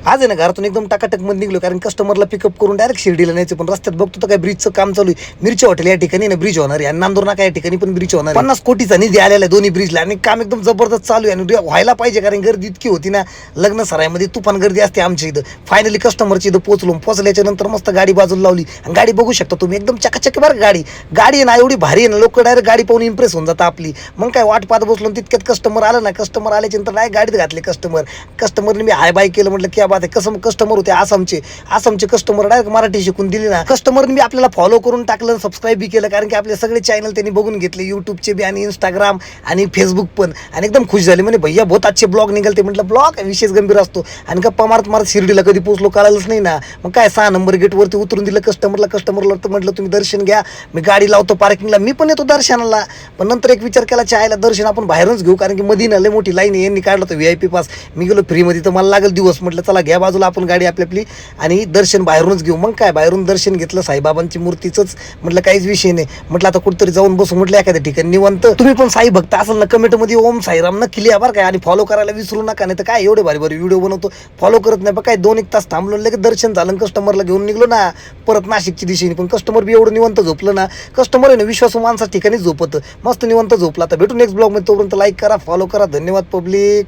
आज आहे ना घरातून एकदम टाकाटक मध्ये निघलो, कारण कस्टमरला पिकअप करून डायरेक्ट शिर्डीला न्यायचं. पण रस्त्यात बघतो तर काय ब्रिजचं काम चालू आहे. मिरची हॉटेल या ठिकाणी ना ब्रिज होणार आहे आणि नांदूर नाका या ठिकाणी पण ब्रिज होणार आहे. 50 कोटीचा निधी आलेला आहे दोन्ही ब्रिजला आणि काम एकदम जबरदस्त चालू आहे आणि व्हायला पाहिजे, कारण गर्दी इतकी होती ना लग्न सरायमध्ये, तुफान गर्दी असते आमच्या इथं. फायनली कस्टमरच्या इथं पोहोचल्याच्या नंतर मस्त गाडी बाजूला लावली आणि गाडी बघू शकता तुम्ही, एकदम चकाचक बरं गाडी आहे ना, एवढी भारी आहे ना, लोक डायरेक्ट गाडी पाहून इम्प्रेस होऊन जातात आपली. मग काय वाट पाहत बसलो, तितक्यात कस्टमर आलं ना. कस्टमर आल्याच्या नंतर नाही गाडीत घातले कस्टमरने मी हाय बाय केलं, म्हटलं क्या बात आहे. कसं कस्टमर होते आसामचे कस्टमर, डायरेक्ट मराठी शिकून दिली ना. कस्टमरने बी आपल्याला फॉलो करून टाकलं, सबस्क्राईब बी केलं, कारण की आपले सगळे चॅनल त्यांनी बघून घेतले, युट्यूबचे बी आणि इंस्टाग्राम आणि फेसबुक पण. आणि एकदम खुश झाले, म्हणजे भैया बहुत अच्छे ब्लॉग निघाले. म्हटलं ब्लॉग विशेष गंभीर असतो आणि गप्पा मारत शिर्डीला कधी पोहोचलो कळालंच नाही ना. मग काय 6 नंबर गेटवरती उतरून दिलं कस्टमरला तर म्हटलं तुम्ही दर्शन घ्या, मी गाडी लावतो पार्किंगला, मी पण येतो दर्शनाला. पण नंतर एक विचार केला, चायला दर्शन आपण बाहेरूनच घेऊ, कारण की मधीनं लय मोठी लाईन आहे. यांनी काढलं तर VIP पास, मी गेलो फ्रीमध्ये, तर मला लागेल दिवस. म्हटलं चला घ्या बाजूला आपण गाडी आपली आणि दर्शन बाहेरूनच घेऊ. मग काय बाहेरून दर्शन घेतलं साईबाबांची मूर्तीच. म्हटलं काहीच विषय नाही, म्हटलं आता कुठेतरी जाऊन बसू, म्हटलं एखाद्या ठिकाणी निवांत. तुम्ही पण साई भक्त असाल ना, कमेंटमध्ये ओम साईराम नक्की लिहा बरं काय, आणि फॉलो करायला विसरू नका. नाही तर काय एवढे भारी व्हिडिओ बनवतो, फॉलो करत नाही बघ काय. 2-1 तास थांबलो, लगेच दर्शन झालं, कस्टमरला घेऊन निघलो ना परत नाशिकची दिशेने. पण कस्टमर बी एवढं निवांत झोपलं ना, कस्टमर आहे ना विश्वासू माणसा ठिकाणी झोपत, मस्त निवांत झोपला. आता भेटू नेक्स्ट ब्लॉग मध्ये, तोपर्यंत लाईक करा, फॉलो करा. धन्यवाद पब्लिक.